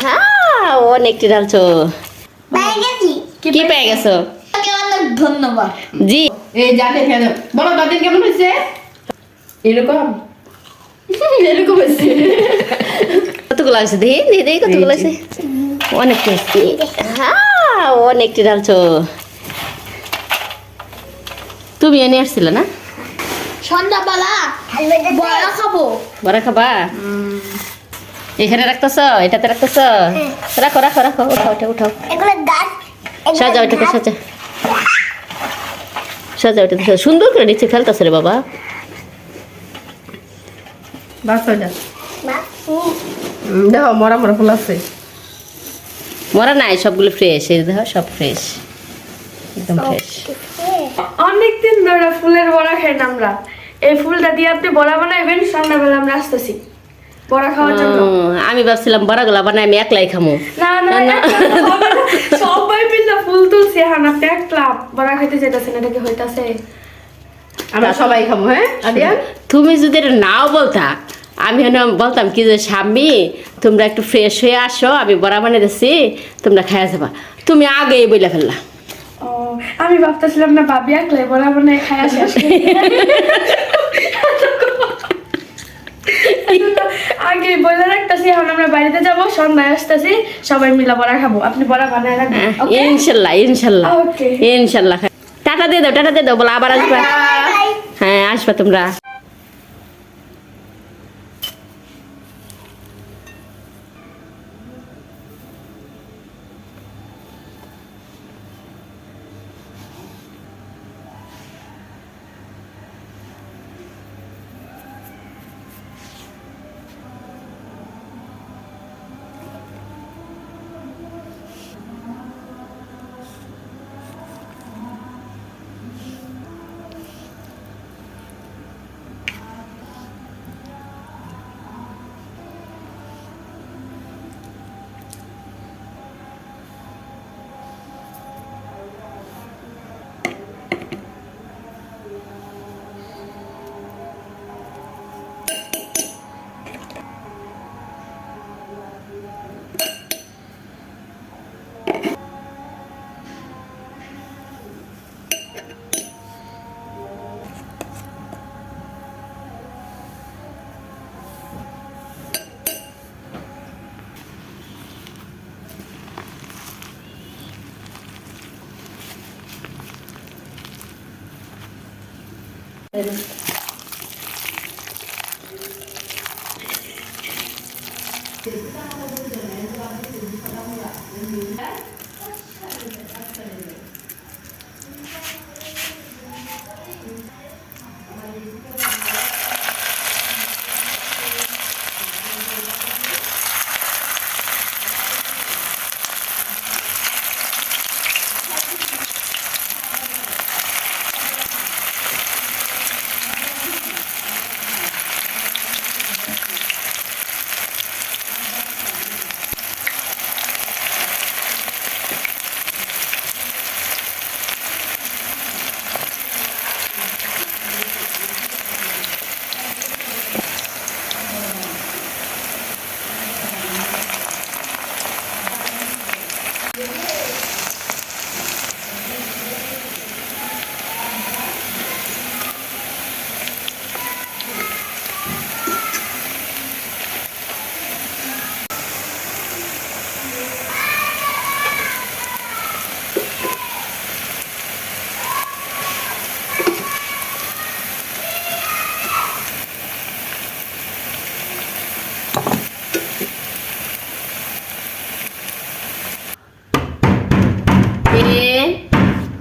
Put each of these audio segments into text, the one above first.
হ্যাঁ অনেকটি ঢালছো। কি পেয়ে গেছো? অনেক ধন্যবাদ। জি এই জানে কেন বলো দাদিন কেমন হয়েছে? এরকম এরকম হয়েছে। কতগুলো আছে দেখি দেখি দেখি কতগুলো আছে। অনেকটি আছে। হ্যাঁ অনেকটি ঢালছো। তুমি এনে আসছিলে না? সন্ধ্যাবেলা বড়া খাবো। বড়া খাবা? এখানে রাখতেছ, এটাতে রাখতেছ? রাখো রাখো রাখো, উঠাও উঠাও উঠাও। এগুলো গাছ সাজা ওটাকে সাজা, সাজা ওটাতে সাজা। সুন্দর করে নিচে ফেলতেছে রে বাবা। বাস হয়ে যা। দেখো মরা মরা ফুল আছে। মরা নাই, সবগুলো ফ্রেশ। এই দেখো সব ফ্রেশ, একদম ফ্রেশ। অনেকদিন ধরে ফুলের বড়া খাই না আমরা। এই ফুলটা দিয়ে আপনি বড়া বানাইবেন, সন্ধ্যাবেলা আমরা আসতেছি বড়া খাওয়ার জন্য। আমি ভাবছিলাম বড়াগুলা বানাই আমি একলাই খামো। না না একলা তো হবে না। সবাই মিলে ফুল তুলছি, এখন আপনি একলা বড়া খাইতে যেতেছেন, এটা কি হইতাছে? আমরা সবাই খাবো। হ্যাঁ আদিয়ান, তুমি যদি এটা নাও বলতা, আমি বলতাম কি যে স্বামী তোমরা একটু ফ্রেশ হয়ে আসো, আমি বড়া বানিয়ে দিচ্ছি, তোমরা খাইয়া যাবা। তুমি আগেই বইলা ফেললা। ও আমি ভাবতেছিলাম না ভাবি একলাই বড়া বানাই খায়া শেষ করি। আগে বলে রাখতেছি, এখন আমরা বাড়িতে যাবো, সন্ধ্যায় আসতেছি, সবাই মিলে বড়া খাবো। আপনি বড়া বানায় রাখবেন, okay? ইনশাল্লাহ ইনশাল্লাহ Okay. ইনশাল্লাহ। টাটা দিয়ে দাও, টাটা দিয়ে দাও, বলো আবার আসবা। হ্যাঁ আসবা তোমরা।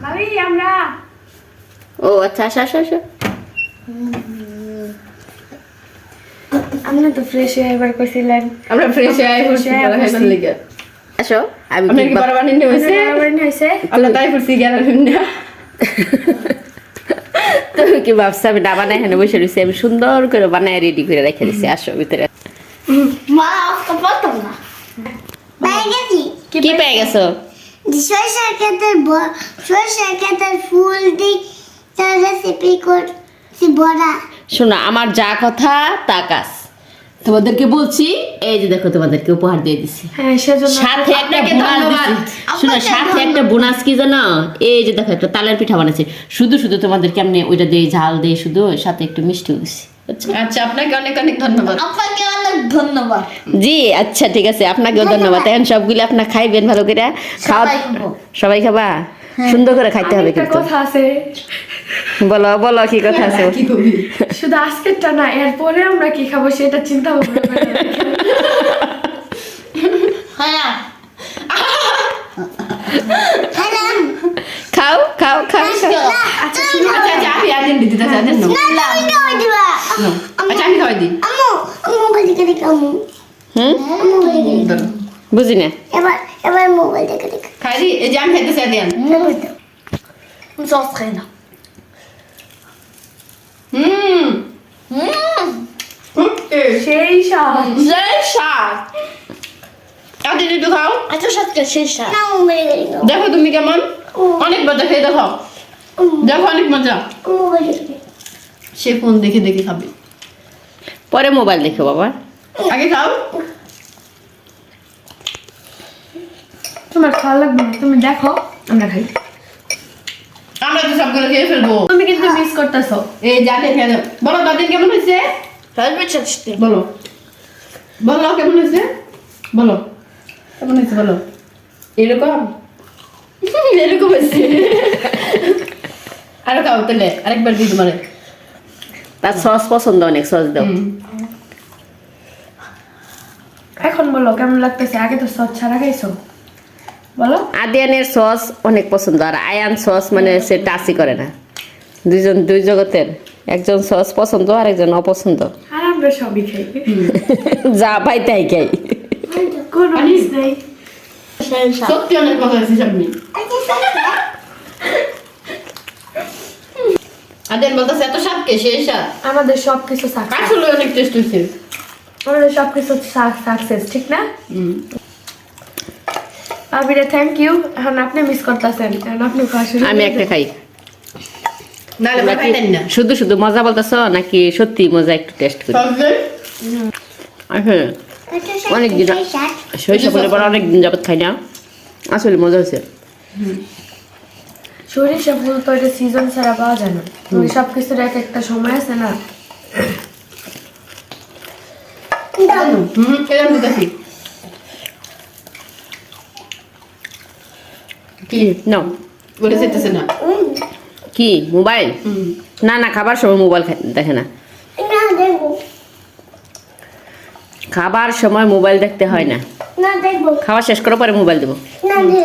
ভাবি আমরা ও আচ্ছা আসো আসো আসো। আপনি তো ফ্রেশ হয়ে এবার কইছিলেন আমরা ফ্রেশ হয়ে ফুরছি বড়া খাইবার লাগি। আসো আমি আপনি কি বড়া বানিয়ে হইছে? হয়েছে। আমরা তাই ফুরছি গেলাম না। তুমি কি ভাবছো আমি না বানাই এখানে বসে রয়েছি? আমি সুন্দর করে বানায় রেডি করে রেখে দিচ্ছি। আসো ভিতরে। মা আজকে পারতাম না। পেয়ে গেছি। কি পেয়ে গেছো? সরষের ক্ষেতের ফুল দিয়ে রেসিপি করছি বড়া। শোনো আমার যা কথা তা কাজ। তোমাদেরকে বলছি, এই যে দেখো তোমাদেরকে উপহার দিয়ে দিছি। হ্যাঁ সেজন্য সাথে একটা আপনাকে বোনাস ধন্যবাদ। দিছি। শোনো, সাথে একটা বোনাস কি জানো, এই যে দেখো একটা তালের পিঠা বানাইছি। শুধু শুধু তোমাদেরকে আমি ওইটা দিয়ে ঝাল দিয়ে শুধু সাথে একটু মিষ্টিও দিছি। আচ্ছা। আচ্ছা, আপনাকে অনেক অনেক ধন্যবাদ। আপনাকে অনেক ধন্যবাদ। জি আচ্ছা ঠিক আছে, আপনাকেও ধন্যবাদ। এখন সবগুলো আপনার খাইবেন ভালো করে। খাওয়া সবাই খাবো। সবাই খাবা, সুন্দর করে খাইতে হবে একটা কিন্তু। কথা আছে, বলো বলো কি কথা আছে। কি কবি? শুধু আজকেরটা না, এরপরে আমরা কি খাবো সেটা চিন্তা ভাবনা করে হ্যাঁ খাও খাও খাও খাও। আচ্ছা শুনো, আচ্ছা আচ্ছা, আমি আদিন দিতে চাই, আদিন নাও। নাও। আচ্ছা, আমি খাওয়াই দিই। মোবাইল দেখে দেখে আম্মু হুম মোবাইল দেখে ধরো। বুঝি না। এবার মোবাইল দেখে দেখে খাই দি, এই যে আমি খাইতেছি আদিয়ান। সস খাই না হুম, খুব taste। সেই স্বাদ। সেই স্বাদ। আদিন একটু খাও, আচ্ছা সাথে শেষ না মোবাইল দেখে দেখে দেখো তুমি কেমন। অনেক মজা, খেয়ে দেখো, দেখো অনেক মজা। মোবাইল দেখে সে ফোন দেখে দেখে খাবে। পরে মোবাইল দেখো বাবা। আগে খাও। তোমার খাওয়া লাগবে না, তুমি দেখো আমরা খাই। আমরা তো সবগুলো খেয়ে ফেলবো। তুমি কিন্তু মিস করতেছো। এই জানে খেয়ে দাও। বলো দাদিন কেমন হয়েছে? বলো বলো কেমন হয়েছে, বলো কেমন হয়েছে, বলো। এরকম এরকম হয়েছে। আরো খাও তাহলে, আরেকবার দিই তোমারে। তার সস পছন্দ, অনেক সস দাও। এখন বলো কেমন লাগতেছে, আগে তো সব ছাড়া খাইছো। বলো। আদিয়ানের সস অনেক পছন্দ, আর আয়ান সস মানে সে টাচই করে না। দুইজন দুই জগতের, একজন সস পছন্দ আর একজন অপছন্দ। আর আমরা সবই খাই, যা পাই তাই খাই। কোনো মিস নাই। সত্যি অনেক মজা হয়েছে সবনি। আদিয়ান বলতেছে এত স্বাদ কে, সেই স্বাদ। আমাদের সবকিছু সাকসেস, আসলে অনেক টেস্ট হয়েছে। আমাদের সবকিছু সাকসেস, ঠিক না? আবিরে থ্যাংক ইউ। এখন আপনি মিস করতেছেন, এখন আপনি খাওয়া শুরু আমি করে একটা দেন। খাই। নাহলে আমরা খাইতেন না। শুধু শুধু মজা বলতেছো নাকি সত্যি মজা একটু টেস্ট করি? সস দেন। হ্যাঁ, অনেক দিন শৈশবের পর অনেক দিন যাবত খাই না, আসলে মজা হয়েছে। সরিষা ফুল তো এটা সিজন ছাড়া পাওয়া যায় না, তুমি সবকিছুর এক একটা সময় আছে না। এরকম দিতেছি। কি নাও, বলে যেতেছে না। কি মোবাইল? না না, খাবার সময় মোবাইল দেখে না। না দেখবো খাবার সময় মোবাইল দেখতে হয় না, না দেখবো খাওয়া শেষ করার পরে মোবাইল দেবো। না দেখবো